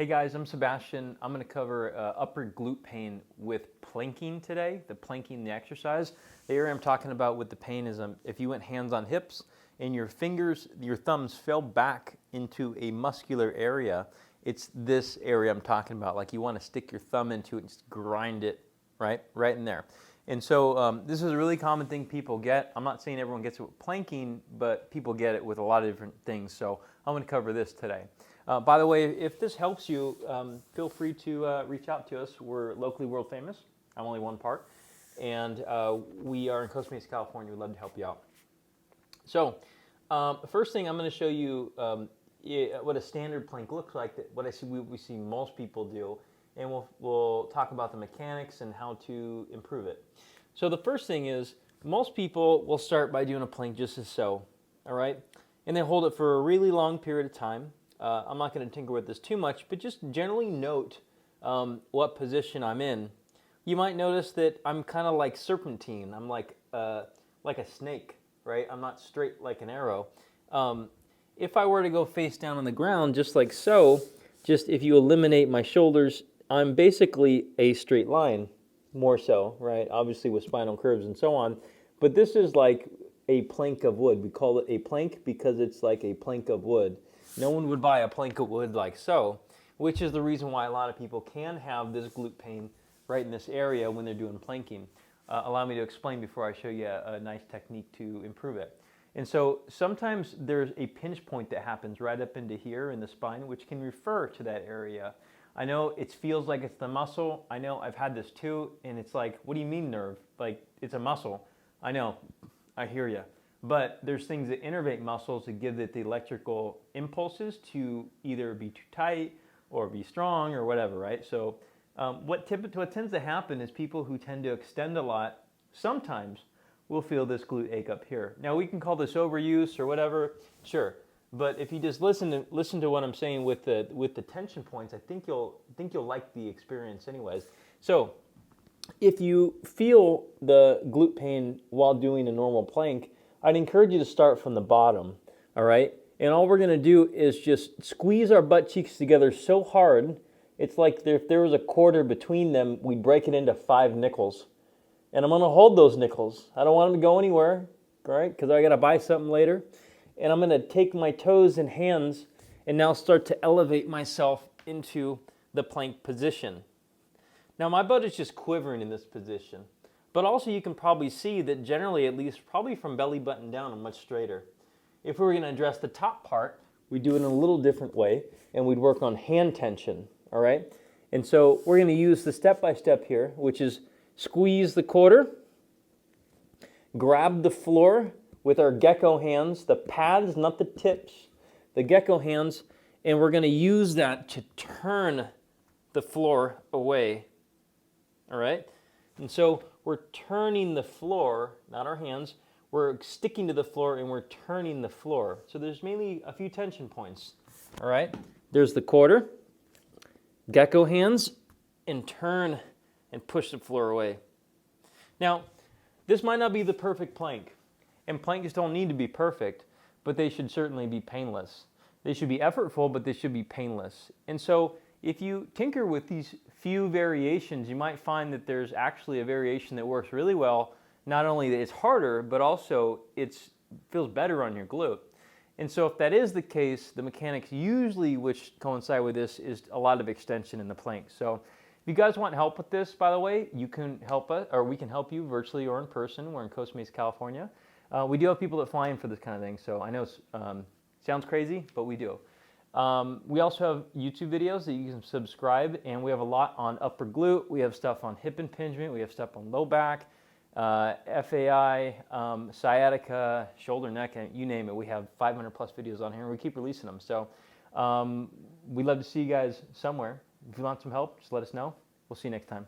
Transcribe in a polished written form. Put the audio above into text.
Hey guys, I'm Sebastian. I'm going to cover upper glute pain with planking today, the planking, the exercise. The area I'm talking about with the pain is if you went hands on hips and your fingers, your thumbs fell back into a muscular area, it's this area I'm talking about. Like you want to stick your thumb into it and just grind it right in there. And so this is a really common thing people get. I'm not saying everyone gets it with planking, but people get it with a lot of different things. So I'm going to cover this today. By the way, if this helps you, feel free to reach out to us. We're locally world famous. I'm only one part. And we are in Costa Mesa, California. We'd love to help you out. So first thing I'm going to show you what a standard plank looks like, what we see most people do. And we'll talk about the mechanics and how to improve it. So the first thing is, most people will start by doing a plank just as so, all right? And they hold it for a really long period of time. I'm not going to tinker with this too much, but just generally note what position I'm in. You might notice that I'm kind of like serpentine. I'm like a snake, right? I'm not straight like an arrow. If I were to go face down on the ground, just like so, just if you eliminate my shoulders, I'm basically a straight line, more so, right? Obviously with spinal curves and so on. But this is like a plank of wood. We call it a plank because it's like a plank of wood. No one would buy a plank of wood like so, which is the reason why a lot of people can have this glute pain right in this area when they're doing planking. Allow me to explain before I show you a nice technique to improve it. And so sometimes there's a pinch point that happens right up into here in the spine, which can refer to that area. I know it feels like it's the muscle. I know I've had this too, and it's like, what do you mean nerve? Like, it's a muscle. I know, I hear you. But there's things that innervate muscles that give it the electrical impulses to either be too tight or be strong or whatever, right? So what tends to happen is people who tend to extend a lot sometimes will feel this glute ache up here. Now we can call this overuse or whatever, sure. But if you just listen to what I'm saying with the tension points, I think you'll like the experience anyways. So if you feel the glute pain while doing a normal plank, I'd encourage you to start from the bottom, all right? And all we're going to do is just squeeze our butt cheeks together so hard, it's like if there was a quarter between them, we'd break it into 5 nickels. And I'm going to hold those nickels. I don't want them to go anywhere, all right? Because I got to buy something later. And I'm going to take my toes and hands and now start to elevate myself into the plank position. Now my butt is just quivering in this position. But also you can probably see that generally, at least probably from belly button down, I'm much straighter. If we were going to address the top part, we'd do it in a little different way, and we'd work on hand tension, all right? And so we're going to use the step-by-step here, which is squeeze the quarter, grab the floor with our gecko hands, the pads, not the tips, the gecko hands, and we're going to use that to turn the floor away, all right? And so we're turning the floor, not our hands, we're sticking to the floor and we're turning the floor. So there's mainly a few tension points, all right? There's the quarter, gecko hands, and turn and push the floor away. Now, this might not be the perfect plank, and planks don't need to be perfect, but they should certainly be painless. They should be effortful, but they should be painless. And so if you tinker with these few variations, you might find that there's actually a variation that works really well. Not only that it's harder, but also it feels better on your glute. And so if that is the case, the mechanics usually which coincide with this is a lot of extension in the plank. So if you guys want help with this, by the way, you can help us, or we can help you virtually or in person. We're in Costa Mesa, California. We do have people that fly in for this kind of thing, so I know it sounds crazy, but we do. We also have YouTube videos that you can subscribe, and we have a lot on upper glute. We have stuff on hip impingement. We have stuff on low back, FAI, sciatica, shoulder, neck, and you name it. We have 500 plus videos on here, and we keep releasing them. So we'd love to see you guys somewhere. If you want some help, just let us know. We'll see you next time.